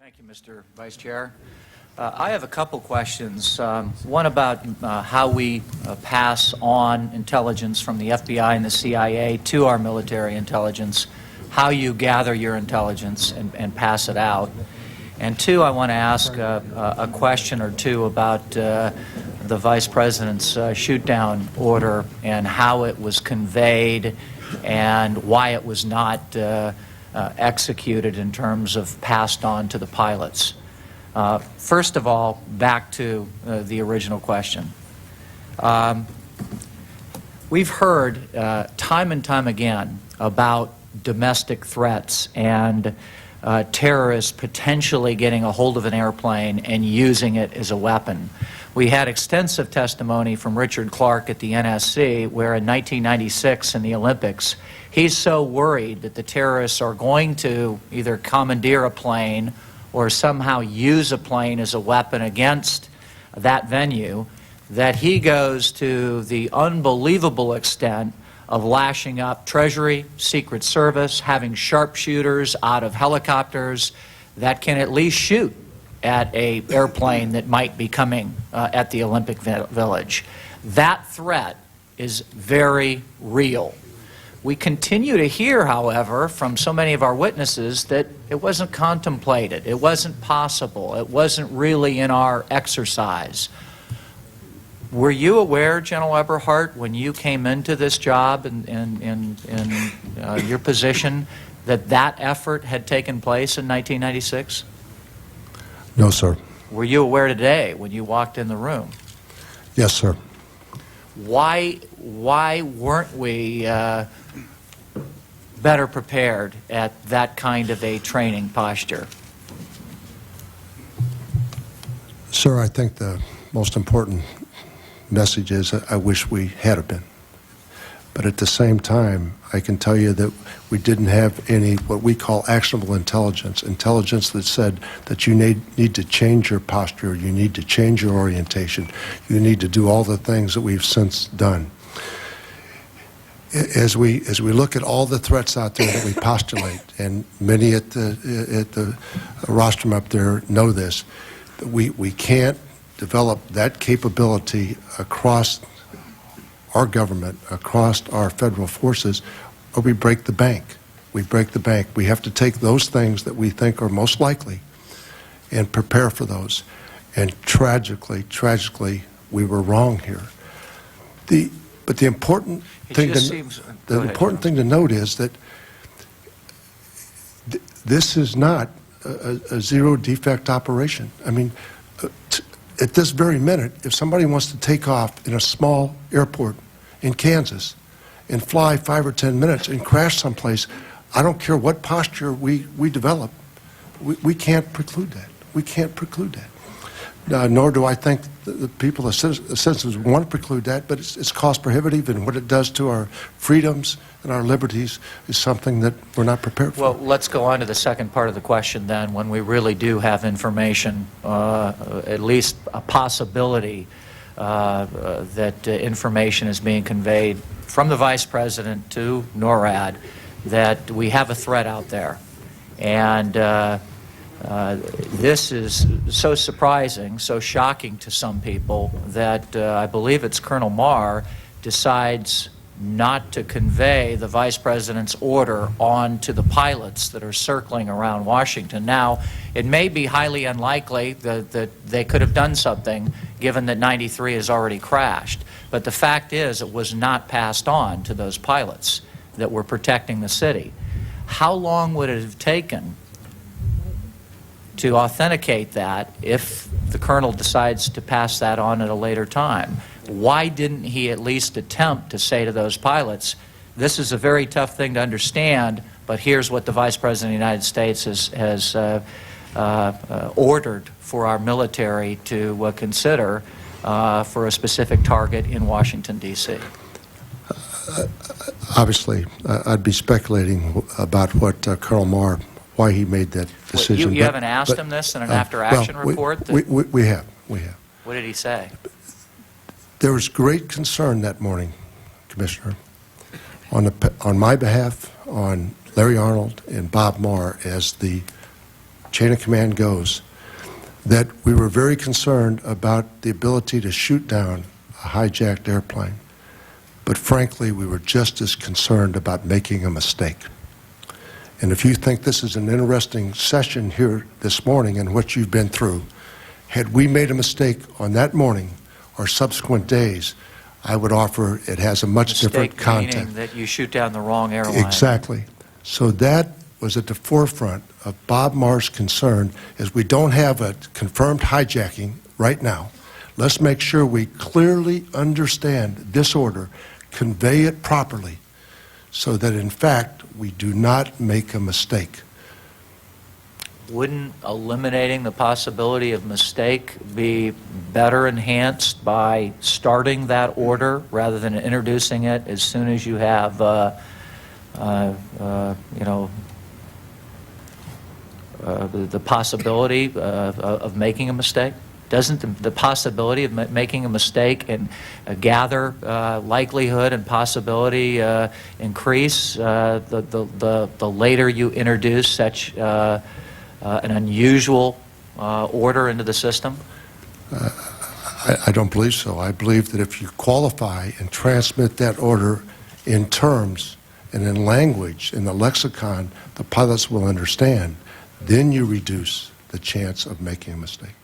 Thank you, Mr. Vice Chair. I have a couple questions. One about how we pass on intelligence from the FBI and the CIA to our military intelligence, how you gather your intelligence and pass it out. And two, I want to ask a question or two about the Vice President's shoot-down order and how it was conveyed and why it was not executed in terms of passed on to the pilots. First of all, back to the original question. We've heard time and time again about domestic threats and terrorists potentially getting a hold of an airplane and using it as a weapon. We had extensive testimony from Richard Clark at the NSC, where in 1996 in the Olympics, he's so worried that the terrorists are going to either commandeer a plane or somehow use a plane as a weapon against that venue, that he goes to the unbelievable extent of lashing up Treasury, Secret Service, having sharpshooters out of helicopters that can at least shoot at an airplane that might be coming at the Olympic Village. That threat is very real. We continue to hear, however, from so many of our witnesses that it wasn't contemplated, it wasn't possible, it wasn't really in our exercise. Were you aware, General Eberhart, when you came into this job in your position, that that effort had taken place in 1996? No, sir. Were you aware today when you walked in the room? Yes, sir. Why weren't we better prepared at that kind of a training posture? Sir, I think the most important message is I wish we had been. But at the same time, I can tell you that we didn't have any what we call actionable intelligence that said that you need to change your posture, you need to change your orientation, you need to do all the things that we've since done. As we look at all the threats out there that we postulate, and many at the rostrum up there know this, we can't develop that capability across our government, across our federal forces, or we break the bank. We break the bank. We have to take those things that we think are most likely and prepare for those. And tragically, we were wrong here. But the important thing to note is that this is not a zero defect operation. I mean, at this very minute, if somebody wants to take off in a small airport in Kansas and fly 5 or 10 minutes and crash someplace, I don't care what posture we develop, we can't preclude that. We can't preclude that. Nor do I think the people, the citizens, want to preclude that, but it's cost prohibitive, and what it does to our freedoms and our liberties is something that we're not prepared for. Well, let's go on to the second part of the question then, when we really do have information, at least a possibility that information is being conveyed from the Vice President to NORAD that we have a threat out there. And this is so surprising, so shocking to some people that I believe it's Colonel Marr decides not to convey the Vice President's order on to the pilots that are circling around Washington. Now, it may be highly unlikely that they could have done something given that 93 has already crashed, but the fact is it was not passed on to those pilots that were protecting the city. How long would it have taken to authenticate that if the colonel decides to pass that on at a later time? Why didn't he at least attempt to say to those pilots, this is a very tough thing to understand, but here's what the Vice President of the United States has ordered for our military to consider for a specific target in Washington, D.C.? Obviously, I'd be speculating about what Colonel Marr, why he made that decision. You haven't asked him this in an after-action report? We have. What did he say? There was great concern that morning, Commissioner, on my behalf, on Larry Arnold and Bob Marr as the chain of command goes, that we were very concerned about the ability to shoot down a hijacked airplane. But frankly, we were just as concerned about making a mistake. And if you think this is an interesting session here this morning and what you've been through, had we made a mistake on that morning or subsequent days, I would offer it has a much different content. Meaning that you shoot down the wrong airline. Exactly. So that was at the forefront of Bob Maher's concern, is we don't have a confirmed hijacking right now. Let's make sure we clearly understand this order, convey it properly, so that in fact we do not make a mistake. Wouldn't eliminating the possibility of mistake be better enhanced by starting that order rather than introducing it as soon as you have, the possibility of making a mistake? Doesn't the possibility of making a mistake and gather likelihood and possibility increase the later you introduce such an unusual order into the system? I don't believe so. I believe that if you qualify and transmit that order in terms and in language, in the lexicon the pilots will understand, then you reduce the chance of making a mistake.